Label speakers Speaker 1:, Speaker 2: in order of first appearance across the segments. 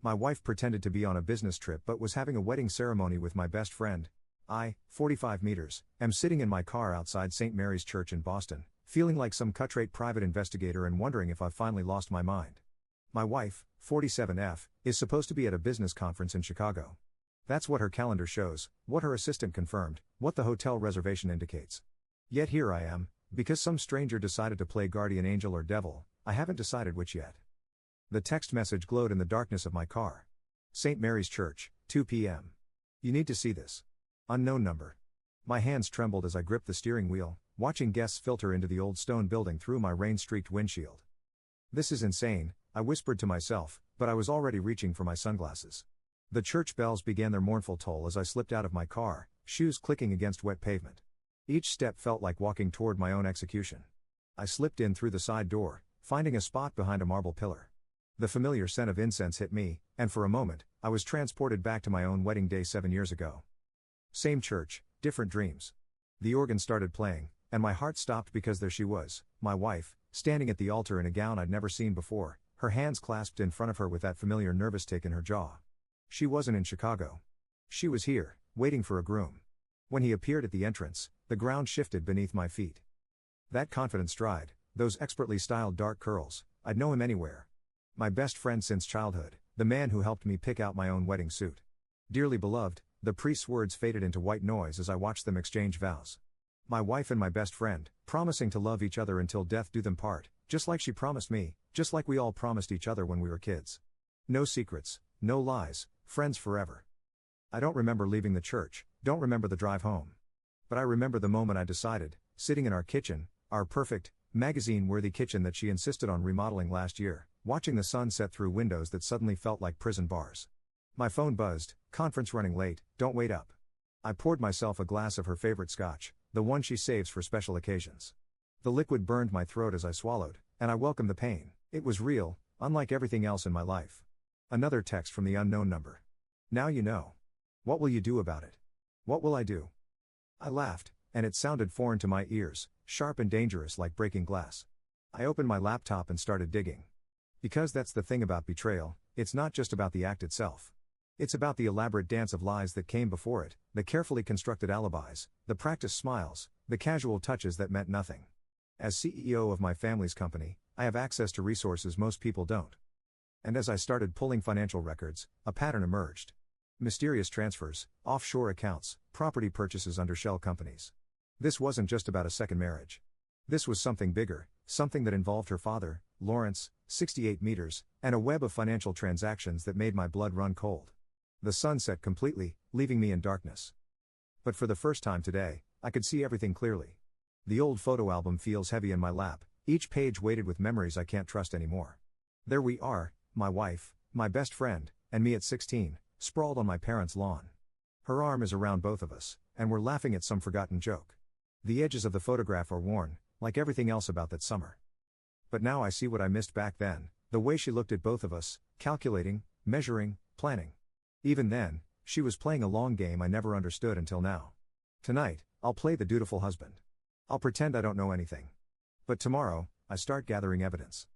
Speaker 1: My wife pretended to be on a business trip but was having a wedding ceremony with my best friend. I, 45 meters, am sitting in my car outside St. Mary's Church in Boston, feeling like some cut-rate private investigator and wondering if I've finally lost my mind. My wife, 47F, is supposed to be at a business conference in Chicago. That's what her calendar shows, what her assistant confirmed, what the hotel reservation indicates. Yet here I am, because some stranger decided to play guardian angel or devil, I haven't decided which yet. The text message glowed in the darkness of my car. St. Mary's Church, 2 p.m. You need to see this. Unknown number. My hands trembled as I gripped the steering wheel, watching guests filter into the old stone building through my rain-streaked windshield. This is insane, I whispered to myself, but I was already reaching for my sunglasses. The church bells began their mournful toll as I slipped out of my car, shoes clicking against wet pavement. Each step felt like walking toward my own execution. I slipped in through the side door, finding a spot behind a marble pillar. The familiar scent of incense hit me, and for a moment, I was transported back to my own wedding day 7 years ago. Same church, different dreams. The organ started playing, and my heart stopped because there she was, my wife, standing at the altar in a gown I'd never seen before, her hands clasped in front of her with that familiar nervous tick in her jaw. She wasn't in Chicago. She was here, waiting for a groom. When he appeared at the entrance, the ground shifted beneath my feet. That confident stride, those expertly styled dark curls, I'd know him anywhere. My best friend since childhood, the man who helped me pick out my own wedding suit. Dearly beloved, the priest's words faded into white noise as I watched them exchange vows. My wife and my best friend, promising to love each other until death do them part, just like she promised me, just like we all promised each other when we were kids. No secrets, no lies, friends forever. I don't remember leaving the church, don't remember the drive home. But I remember the moment I decided, sitting in our kitchen, our perfect, magazine-worthy kitchen that she insisted on remodeling last year, watching the sun set through windows that suddenly felt like prison bars. My phone buzzed, conference running late, don't wait up. I poured myself a glass of her favorite scotch, the one she saves for special occasions. The liquid burned my throat as I swallowed, and I welcomed the pain. It was real, unlike everything else in my life. Another text from the unknown number. Now you know. What will you do about it? What will I do? I laughed, and it sounded foreign to my ears, sharp and dangerous like breaking glass. I opened my laptop and started digging. Because that's the thing about betrayal, it's not just about the act itself. It's about the elaborate dance of lies that came before it, the carefully constructed alibis, the practiced smiles, the casual touches that meant nothing. As CEO of my family's company, I have access to resources most people don't. And as I started pulling financial records, a pattern emerged. Mysterious transfers, offshore accounts, property purchases under shell companies. This wasn't just about a second marriage. This was something bigger, something that involved her father, Lawrence, 68 meters, and a web of financial transactions that made my blood run cold. The sun set completely, leaving me in darkness. But for the first time today, I could see everything clearly. The old photo album feels heavy in my lap, each page weighted with memories I can't trust anymore. There we are, my wife, my best friend, and me at 16, sprawled on my parents' lawn. Her arm is around both of us, and we're laughing at some forgotten joke. The edges of the photograph are worn, like everything else about that summer. But now I see what I missed back then, the way she looked at both of us, calculating, measuring, planning. Even then, she was playing a long game I never understood until now. Tonight, I'll play the dutiful husband. I'll pretend I don't know anything. But tomorrow, I start gathering evidence.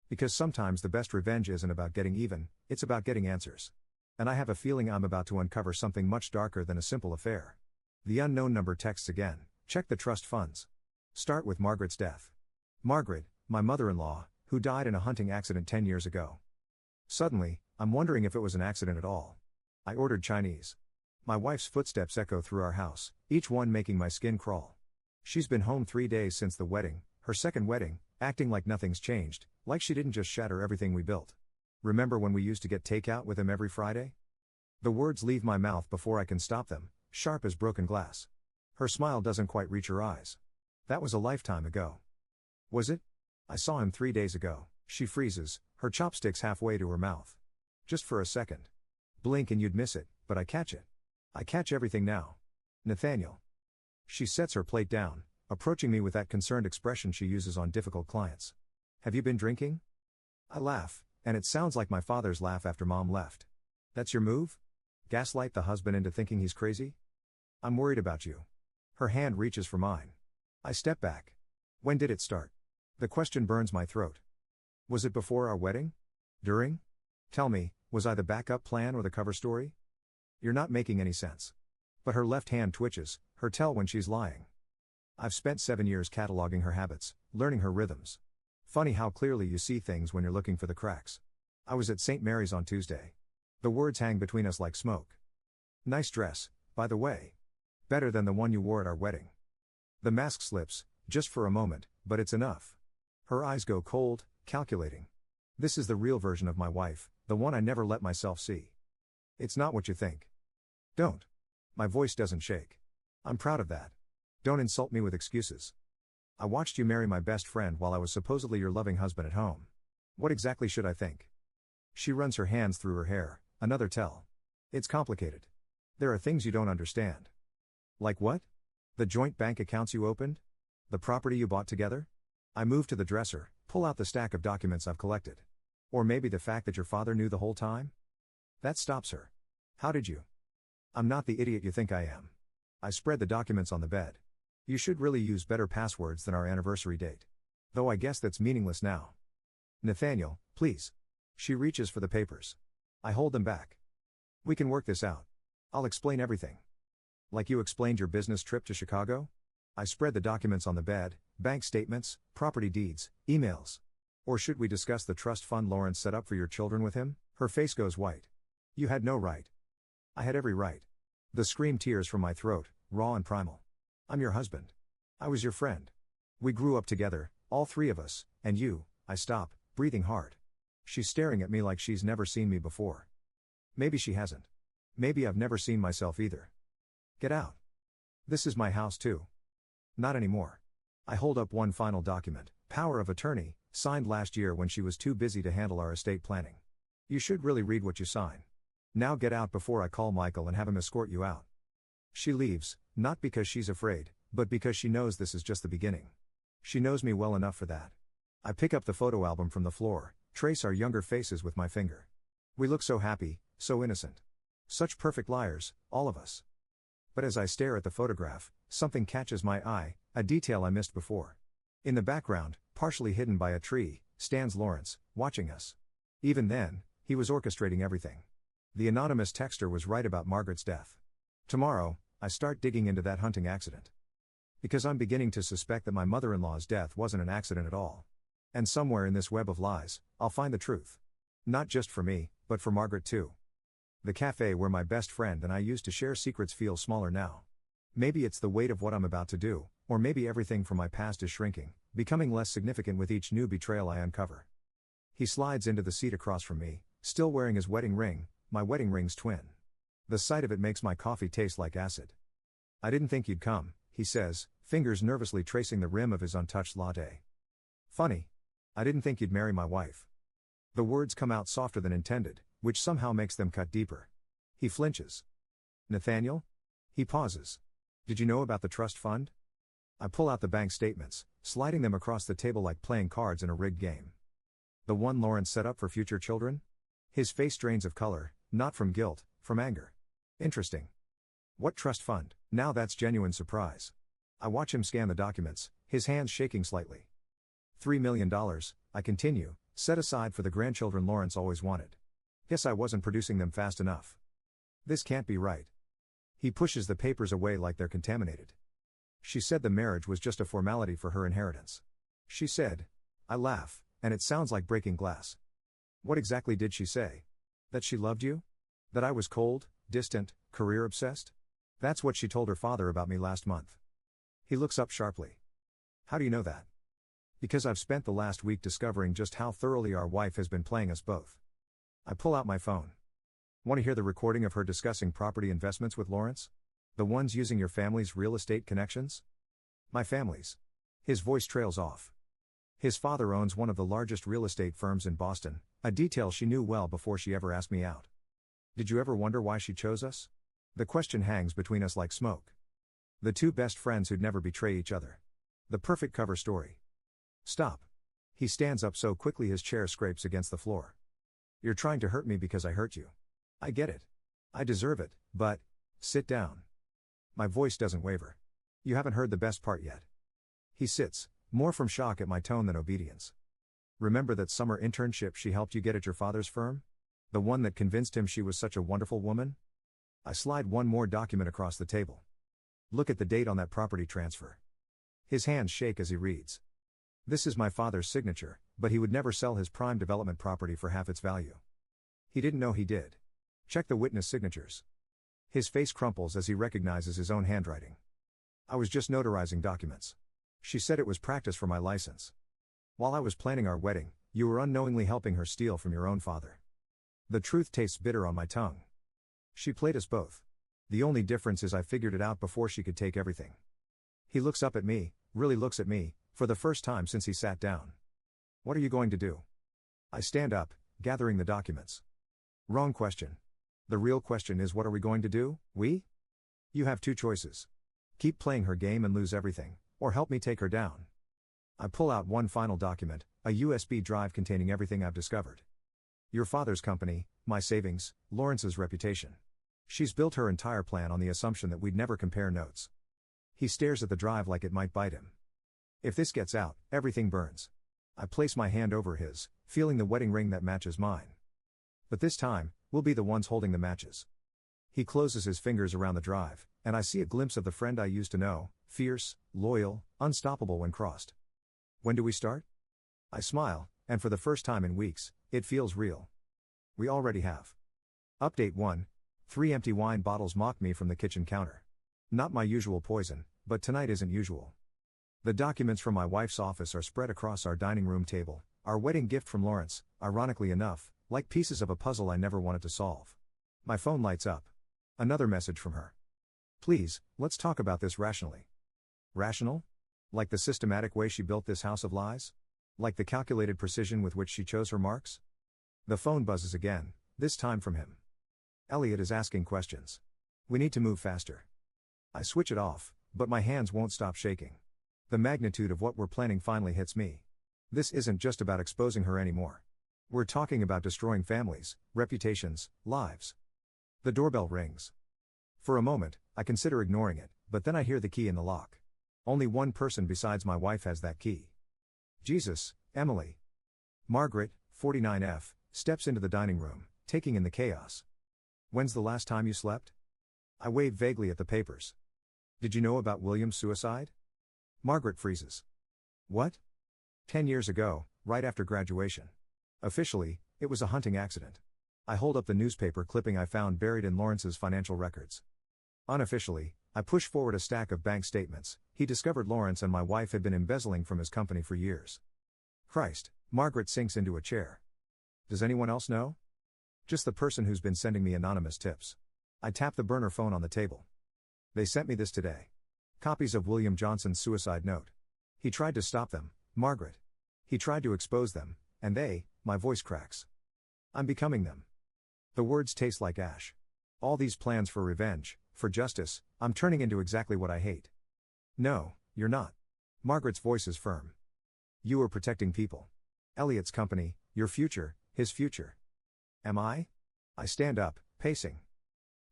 Speaker 1: Because sometimes the best revenge isn't about getting even, it's about getting answers. And I have a feeling I'm about to uncover something much darker than a simple affair. The unknown number texts again, check the trust funds. Start with Margaret's death. Margaret, my mother-in-law, who died in a hunting accident 10 years ago. Suddenly, I'm wondering if it was an accident at all. I ordered Chinese. My wife's footsteps echo through our house, each one making my skin crawl. She's been home 3 days since the wedding, her second wedding, acting like nothing's changed, like she didn't just shatter everything we built. Remember when we used to get takeout with him every Friday? The words leave my mouth before I can stop them, sharp as broken glass. Her smile doesn't quite reach her eyes. That was a lifetime ago. Was it? I saw him 3 days ago. She freezes, her chopsticks halfway to her mouth. Just for a second. Blink and you'd miss it, but I catch it. I catch everything now. Nathaniel. She sets her plate down, approaching me with that concerned expression she uses on difficult clients. Have you been drinking? I laugh, and it sounds like my father's laugh after Mom left. That's your move? Gaslight the husband into thinking he's crazy? I'm worried about you. Her hand reaches for mine. I step back. When did it start? The question burns my throat. Was it before our wedding? During? Tell me, Was I the backup plan or the cover story? You're not making any sense. But her left hand twitches, her tell when she's lying. I've spent 7 years cataloging her habits, learning her rhythms. Funny how clearly you see things when you're looking for the cracks. I was at St. Mary's on Tuesday. The words hang between us like smoke. Nice dress, by the way. Better than the one you wore at our wedding. The mask slips, just for a moment, but it's enough. Her eyes go cold, calculating. This is the real version of my wife, the one I never let myself see. It's not what you think. Don't. My voice doesn't shake. I'm proud of that. Don't insult me with excuses. I watched you marry my best friend while I was supposedly your loving husband at home. What exactly should I think? She runs her hands through her hair, another tell. It's complicated. There are things you don't understand. Like what? The joint bank accounts you opened? The property you bought together? I move to the dresser, pull out the stack of documents I've collected. Or maybe the fact that your father knew the whole time? That stops her. How did you? I'm not the idiot you think I am. I spread the documents on the bed. You should really use better passwords than our anniversary date. Though I guess that's meaningless now. Nathaniel, please. She reaches for the papers. I hold them back. We can work this out. I'll explain everything. Like you explained your business trip to Chicago? I spread the documents on the bed, bank statements, property deeds, emails. Or should we discuss the trust fund Lawrence set up for your children with him? Her face goes white. You had no right. I had every right. The scream tears from my throat, raw and primal. I'm your husband. I was your friend. We grew up together, all three of us, and you. I stop, breathing hard. She's staring at me like she's never seen me before. Maybe she hasn't. Maybe I've never seen myself either. Get out. This is my house too. Not anymore. I hold up one final document, power of attorney, signed last year when she was too busy to handle our estate planning. You should really read what you sign. Now get out before I call Michael and have him escort you out. She leaves, not because she's afraid, but because she knows this is just the beginning. She knows me well enough for that. I pick up the photo album from the floor, trace our younger faces with my finger. We look so happy, so innocent. Such perfect liars, all of us. But as I stare at the photograph, something catches my eye, a detail I missed before. In the background, partially hidden by a tree, stands Lawrence, watching us. Even then, he was orchestrating everything. The anonymous texter was right about Margaret's death. Tomorrow, I start digging into that hunting accident. Because I'm beginning to suspect that my mother-in-law's death wasn't an accident at all. And somewhere in this web of lies, I'll find the truth. Not just for me, but for Margaret too. The cafe where my best friend and I used to share secrets feels smaller now. Maybe it's the weight of what I'm about to do, or maybe everything from my past is shrinking, becoming less significant with each new betrayal I uncover. He slides into the seat across from me, still wearing his wedding ring, my wedding ring's twin. The sight of it makes my coffee taste like acid. I didn't think you'd come, he says, fingers nervously tracing the rim of his untouched latte. Funny. I didn't think you'd marry my wife. The words come out softer than intended, which somehow makes them cut deeper. He flinches. Nathaniel? He pauses. Did you know about the trust fund? I pull out the bank statements, sliding them across the table like playing cards in a rigged game. The one Lawrence set up for future children? His face drains of color, not from guilt, from anger. Interesting. What trust fund? Now that's genuine surprise. I watch him scan the documents, his hands shaking slightly. $3 million, I continue, set aside for the grandchildren Lawrence always wanted. Guess I wasn't producing them fast enough. This can't be right. He pushes the papers away like they're contaminated. She said the marriage was just a formality for her inheritance. She said. I laugh, and it sounds like breaking glass. What exactly did she say? That she loved you? That I was cold, distant, career-obsessed? That's what she told her father about me last month. He looks up sharply. How do you know that? Because I've spent the last week discovering just how thoroughly our wife has been playing us both. I pull out my phone. Want to hear the recording of her discussing property investments with Lawrence? The ones using your family's real estate connections? My family's. His voice trails off. His father owns one of the largest real estate firms in Boston, a detail she knew well before she ever asked me out. Did you ever wonder why she chose us? The question hangs between us like smoke. The two best friends who'd never betray each other. The perfect cover story. Stop. He stands up so quickly his chair scrapes against the floor. You're trying to hurt me because I hurt you. I get it. I deserve it, but, sit down. My voice doesn't waver. You haven't heard the best part yet. He sits, more from shock at my tone than obedience. Remember that summer internship she helped you get at your father's firm? The one that convinced him she was such a wonderful woman? I slide one more document across the table. Look at the date on that property transfer. His hands shake as he reads. This is my father's signature, but he would never sell his prime development property for half its value. He didn't know he did. Check the witness signatures. His face crumples as he recognizes his own handwriting. I was just notarizing documents. She said it was practice for my license. While I was planning our wedding, you were unknowingly helping her steal from your own father. The truth tastes bitter on my tongue. She played us both. The only difference is I figured it out before she could take everything. He looks up at me, really looks at me, for the first time since he sat down. What are you going to do? I stand up, gathering the documents. Wrong question. The real question is, what are we going to do, we? You have two choices. Keep playing her game and lose everything, or help me take her down. I pull out one final document, a USB drive containing everything I've discovered. Your father's company, my savings, Lawrence's reputation. She's built her entire plan on the assumption that we'd never compare notes. He stares at the drive like it might bite him. If this gets out, everything burns. I place my hand over his, feeling the wedding ring that matches mine. But this time, we'll be the ones holding the matches. He closes his fingers around the drive, and I see a glimpse of the friend I used to know, fierce, loyal, unstoppable when crossed. When do we start? I smile, and for the first time in weeks, it feels real. We already have. Update 1. 3 empty wine bottles mock me from the kitchen counter. Not my usual poison, but tonight isn't usual. The documents from my wife's office are spread across our dining room table, our wedding gift from Lawrence, ironically enough, like pieces of a puzzle I never wanted to solve. My phone lights up. Another message from her. Please, let's talk about this rationally. Rational? Like the systematic way she built this house of lies? Like the calculated precision with which she chose her marks? The phone buzzes again, this time from him. Elliot is asking questions. We need to move faster. I switch it off, but my hands won't stop shaking. The magnitude of what we're planning finally hits me. This isn't just about exposing her anymore. We're talking about destroying families, reputations, lives. The doorbell rings. For a moment, I consider ignoring it, but then I hear the key in the lock. Only one person besides my wife has that key. Jesus, Emily. Margaret, 49F, steps into the dining room, taking in the chaos. When's the last time you slept? I wave vaguely at the papers. Did you know about William's suicide? Margaret freezes. What? 10 years ago, right after graduation. Officially, it was a hunting accident. I hold up the newspaper clipping I found buried in Lawrence's financial records. Unofficially, I push forward a stack of bank statements. He discovered Lawrence and my wife had been embezzling from his company for years. Christ, Margaret sinks into a chair. Does anyone else know? Just the person who's been sending me anonymous tips. I tap the burner phone on the table. They sent me this today. Copies of William Johnson's suicide note. He tried to stop them, Margaret. He tried to expose them, and my voice cracks. I'm becoming them. The words taste like ash. All these plans for revenge, for justice, I'm turning into exactly what I hate. No, you're not. Margaret's voice is firm. You are protecting people. Elliot's company, your future, his future. Am I? I stand up, pacing.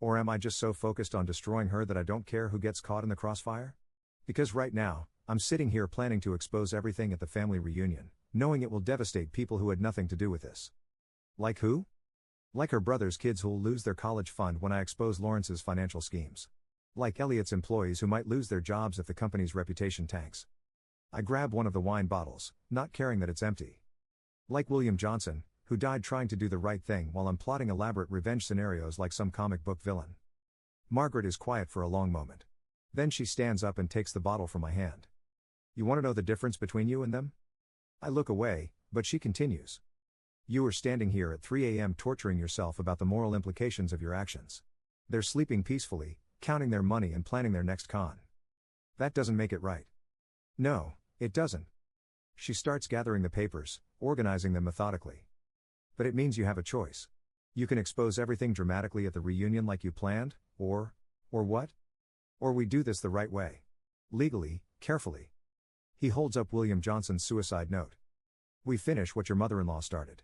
Speaker 1: Or am I just so focused on destroying her that I don't care who gets caught in the crossfire? Because right now, I'm sitting here planning to expose everything at the family reunion, knowing it will devastate people who had nothing to do with this. Like who? Like her brother's kids who'll lose their college fund when I expose Lawrence's financial schemes. Like Elliot's employees who might lose their jobs if the company's reputation tanks. I grab one of the wine bottles, not caring that it's empty. Like William Johnson, who died trying to do the right thing while I'm plotting elaborate revenge scenarios like some comic book villain. Margaret is quiet for a long moment. Then she stands up and takes the bottle from my hand. You want to know the difference between you and them? I look away, but she continues. You are standing here at 3 a.m. torturing yourself about the moral implications of your actions. They're sleeping peacefully, counting their money and planning their next con. That doesn't make it right. No, it doesn't. She starts gathering the papers, organizing them methodically. But it means you have a choice. You can expose everything dramatically at the reunion like you planned, or what? Or we do this the right way. Legally, carefully. He holds up William Johnson's suicide note. We finish what your mother-in-law started.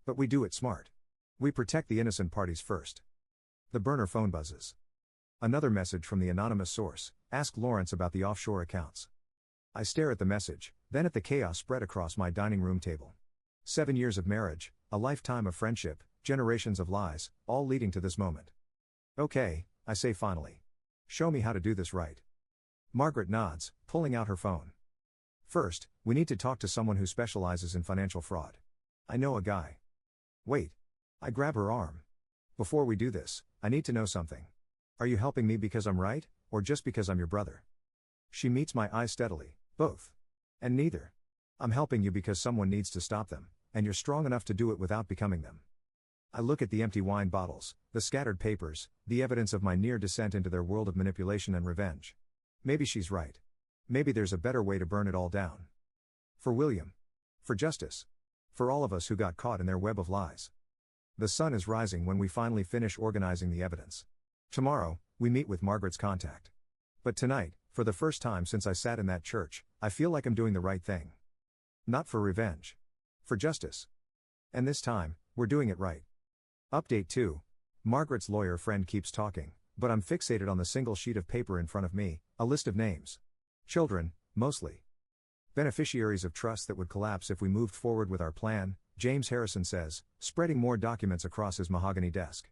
Speaker 1: But we do it smart. We protect the innocent parties first. The burner phone buzzes. Another message from the anonymous source, ask Lawrence about the offshore accounts. I stare at the message, then at the chaos spread across my dining room table. 7 years of marriage, a lifetime of friendship, generations of lies, all leading to this moment. Okay, I say finally. Show me how to do this right. Margaret nods, pulling out her phone. First, we need to talk to someone who specializes in financial fraud. I know a guy. Wait. I grab her arm. Before we do this, I need to know something. Are you helping me because I'm right, or just because I'm your brother? She meets my eyes steadily. Both. And neither. I'm helping you because someone needs to stop them, and you're strong enough to do it without becoming them. I look at the empty wine bottles, the scattered papers, the evidence of my near descent into their world of manipulation and revenge. Maybe she's right. Maybe there's a better way to burn it all down. For William. For justice. For all of us who got caught in their web of lies. The sun is rising when we finally finish organizing the evidence. Tomorrow, we meet with Margaret's contact. But tonight, for the first time since I sat in that church, I feel like I'm doing the right thing. Not for revenge. For justice. And this time, we're doing it right. Update 2. Margaret's lawyer friend keeps talking, but I'm fixated on the single sheet of paper in front of me, a list of names. Children, mostly. Beneficiaries of trusts that would collapse if we moved forward with our plan, James Harrison says, spreading more documents across his mahogany desk.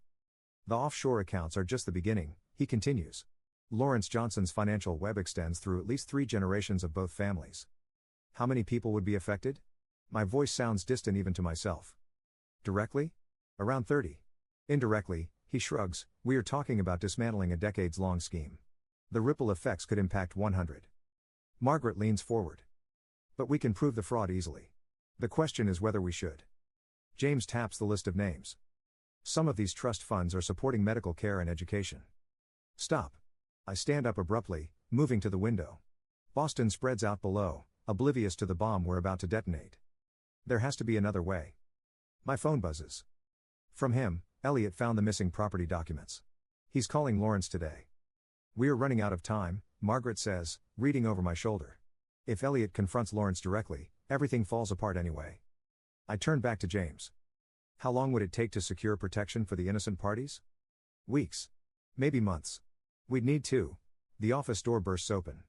Speaker 1: The offshore accounts are just the beginning, he continues. Lawrence Johnson's financial web extends through at least 3 generations of both families. How many people would be affected? My voice sounds distant even to myself. Directly? Around 30. Indirectly, he shrugs, we are talking about dismantling a decades-long scheme. The ripple effects could impact 100. Margaret leans forward. But we can prove the fraud easily. The question is whether we should. James taps the list of names. Some of these trust funds are supporting medical care and education. Stop. I stand up abruptly, moving to the window. Boston spreads out below, oblivious to the bomb we're about to detonate. There has to be another way. My phone buzzes. From him, Elliot found the missing property documents. He's calling Lawrence today. We're running out of time, Margaret says, reading over my shoulder. If Elliot confronts Lawrence directly, everything falls apart anyway. I turn back to James. How long would it take to secure protection for the innocent parties? Weeks. Maybe months. We'd need 2. The office door bursts open.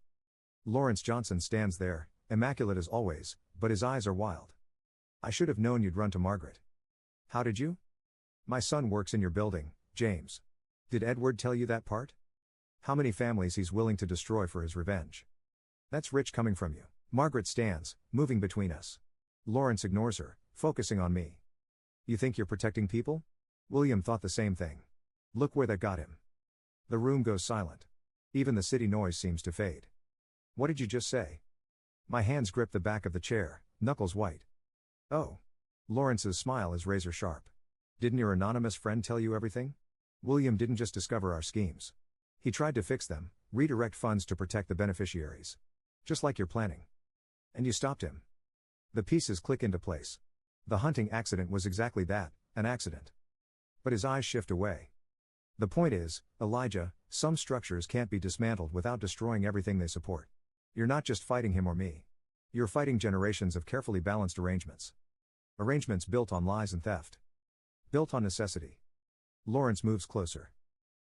Speaker 1: Lawrence Johnson stands there, immaculate as always, but his eyes are wild. I should have known you'd run to Margaret. How did you? My son works in your building, James. Did Edward tell you that part? How many families he's willing to destroy for his revenge? That's rich coming from you. Margaret stands, moving between us. Lawrence ignores her, focusing on me. You think you're protecting people? William thought the same thing. Look where that got him. The room goes silent. Even the city noise seems to fade. What did you just say? My hands grip the back of the chair, knuckles white. Oh. Lawrence's smile is razor sharp. Didn't your anonymous friend tell you everything? William didn't just discover our schemes. He tried to fix them, redirect funds to protect the beneficiaries. Just like you're planning. And you stopped him. The pieces click into place. The hunting accident was exactly that, an accident. But his eyes shift away. The point is, Elijah, some structures can't be dismantled without destroying everything they support. You're not just fighting him or me. You're fighting generations of carefully balanced arrangements. Arrangements built on lies and theft. Built on necessity. Lawrence moves closer.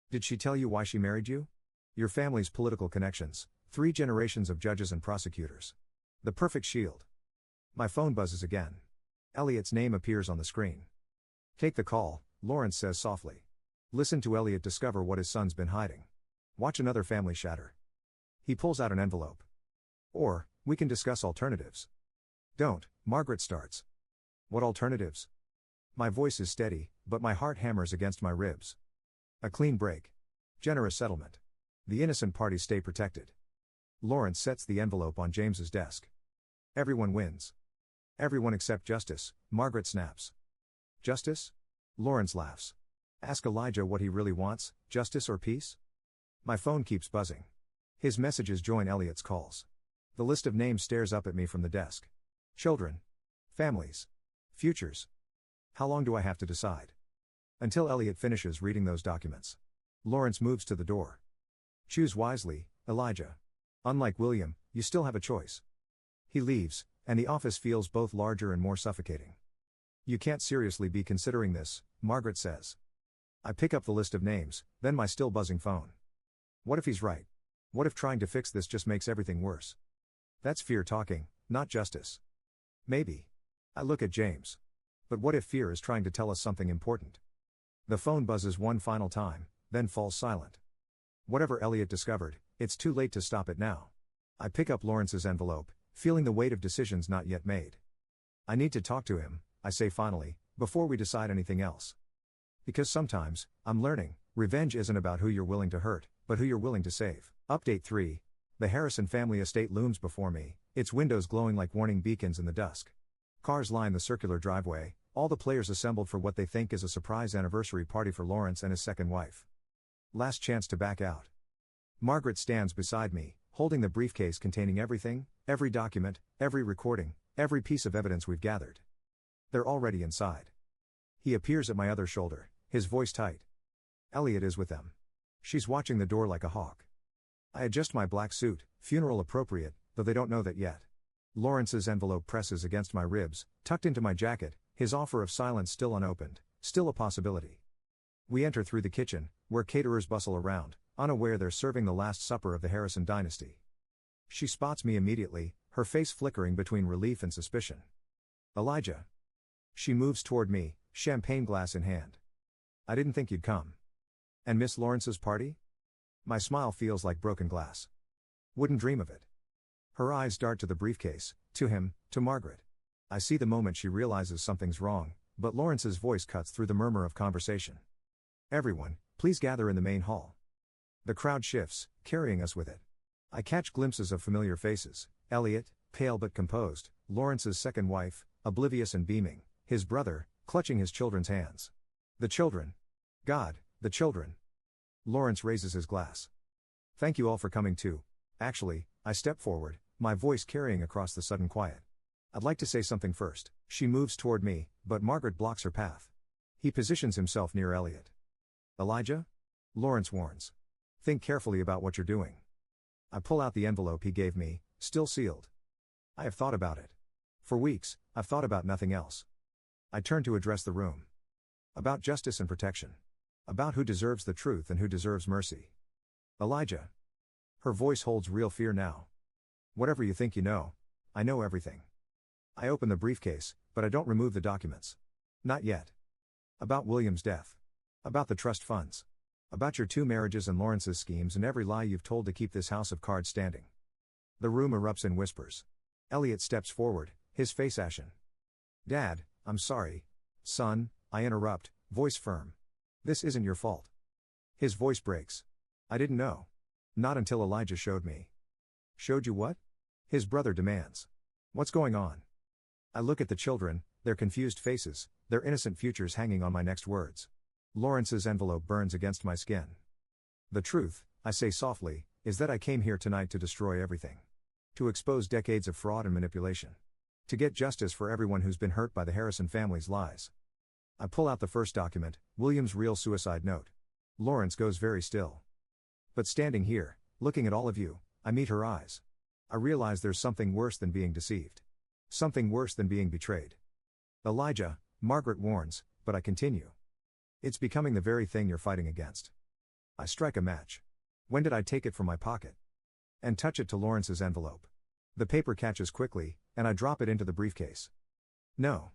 Speaker 1: Did she tell you why she married you? Your family's political connections, 3 generations of judges and prosecutors. The perfect shield. My phone buzzes again. Elliot's name appears on the screen. Take the call, Lawrence says softly. Listen to Elliot discover what his son's been hiding. Watch another family shatter. He pulls out an envelope. Or, we can discuss alternatives. Don't, Margaret starts. What alternatives? My voice is steady, but my heart hammers against my ribs. A clean break. Generous settlement. The innocent parties stay protected. Lawrence sets the envelope on James's desk. Everyone wins. Everyone except justice, Margaret snaps. Justice? Lawrence laughs. Ask Elijah what he really wants, justice or peace? My phone keeps buzzing. His messages join Elliot's calls. The list of names stares up at me from the desk. Children. Families. Futures. How long do I have to decide? Until Elliot finishes reading those documents. Lawrence moves to the door. Choose wisely, Elijah. Unlike William, you still have a choice. He leaves, and the office feels both larger and more suffocating. You can't seriously be considering this, Margaret says. I pick up the list of names, then my still buzzing phone. What if he's right? What if trying to fix this just makes everything worse? That's fear talking, not justice. Maybe. I look at James. But what if fear is trying to tell us something important? The phone buzzes one final time, then falls silent. Whatever Elliot discovered, it's too late to stop it now. I pick up Lawrence's envelope, feeling the weight of decisions not yet made. I need to talk to him, I say finally, before we decide anything else. Because sometimes, I'm learning, revenge isn't about who you're willing to hurt, but who you're willing to save. Update 3. The Harrison family estate looms before me, its windows glowing like warning beacons in the dusk. Cars line the circular driveway, all the players assembled for what they think is a surprise anniversary party for Lawrence and his second wife. Last chance to back out. Margaret stands beside me, holding the briefcase containing everything, every document, every recording, every piece of evidence we've gathered. They're already inside. He appears at my other shoulder, his voice tight. Elliot is with them. She's watching the door like a hawk. I adjust my black suit, funeral appropriate, though they don't know that yet. Lawrence's envelope presses against my ribs, tucked into my jacket, his offer of silence still unopened, still a possibility. We enter through the kitchen, where caterers bustle around, unaware they're serving the last supper of the Harrison dynasty. She spots me immediately, her face flickering between relief and suspicion. Elijah. She moves toward me, champagne glass in hand. I didn't think you'd come. And Miss Lawrence's party? My smile feels like broken glass. Wouldn't dream of it. Her eyes dart to the briefcase, to him, to Margaret. I see the moment she realizes something's wrong, but Lawrence's voice cuts through the murmur of conversation. Everyone, please gather in the main hall. The crowd shifts, carrying us with it. I catch glimpses of familiar faces, Elliot, pale but composed, Lawrence's second wife, oblivious and beaming, his brother, clutching his children's hands. The children. God, the children. Lawrence raises his glass. Thank you all for coming too. Actually, I step forward, my voice carrying across the sudden quiet. I'd like to say something first. She moves toward me, but Margaret blocks her path. He positions himself near Elliot. Elijah? Lawrence warns. Think carefully about what you're doing. I pull out the envelope he gave me, still sealed. I have thought about it. For weeks, I've thought about nothing else. I turn to address the room. About justice and protection. About who deserves the truth and who deserves mercy. Elijah. Her voice holds real fear now. Whatever you think you know, I know everything. I open the briefcase, but I don't remove the documents. Not yet. About William's death. About the trust funds. About your 2 marriages and Lawrence's schemes and every lie you've told to keep this house of cards standing. The room erupts in whispers. Elliot steps forward, his face ashen. Dad, I'm sorry. Son, I interrupt, voice firm. This isn't your fault. His voice breaks. I didn't know. Not until Elijah showed me. Showed you what? His brother demands. What's going on? I look at the children, their confused faces, their innocent futures hanging on my next words. Lawrence's envelope burns against my skin. The truth, I say softly, is that I came here tonight to destroy everything. To expose decades of fraud and manipulation. To get justice for everyone who's been hurt by the Harrison family's lies. I pull out the first document, William's real suicide note. Lawrence goes very still. But standing here, looking at all of you, I meet her eyes. I realize there's something worse than being deceived. Something worse than being betrayed. Elijah, Margaret warns, but I continue. It's becoming the very thing you're fighting against. I strike a match. When did I take it from my pocket? And touch it to Lawrence's envelope. The paper catches quickly, and I drop it into the briefcase. No.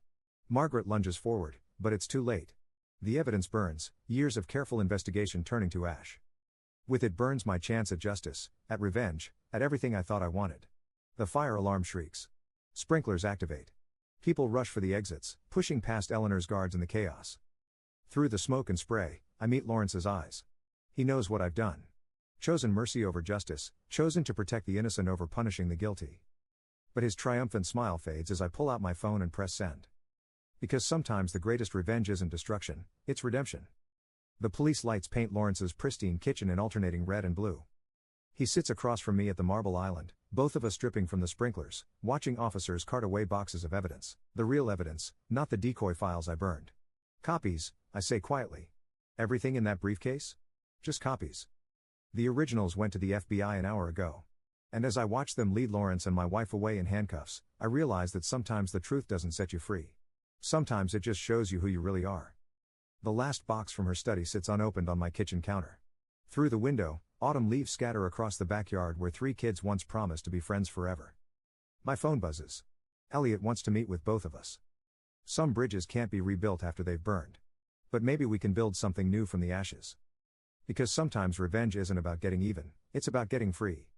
Speaker 1: Margaret lunges forward, but it's too late. The evidence burns, years of careful investigation turning to ash. With it burns my chance at justice, at revenge, at everything I thought I wanted. The fire alarm shrieks. Sprinklers activate. People rush for the exits, pushing past Eleanor's guards in the chaos. Through the smoke and spray, I meet Lawrence's eyes. He knows what I've done. Chosen mercy over justice, chosen to protect the innocent over punishing the guilty. But his triumphant smile fades as I pull out my phone and press send. Because sometimes the greatest revenge isn't destruction, it's redemption. The police lights paint Lawrence's pristine kitchen in alternating red and blue. He sits across from me at the marble island, both of us dripping from the sprinklers, watching officers cart away boxes of evidence, the real evidence, not the decoy files I burned. Copies, I say quietly. Everything in that briefcase? Just copies. The originals went to the FBI an hour ago. And as I watch them lead Lawrence and my wife away in handcuffs, I realize that sometimes the truth doesn't set you free. Sometimes it just shows you who you really are. The last box from her study sits unopened on my kitchen counter. Through the window, autumn leaves scatter across the backyard where 3 kids once promised to be friends forever. My phone buzzes. Elliot wants to meet with both of us. Some bridges can't be rebuilt after they've burned. But maybe we can build something new from the ashes. Because sometimes revenge isn't about getting even, it's about getting free.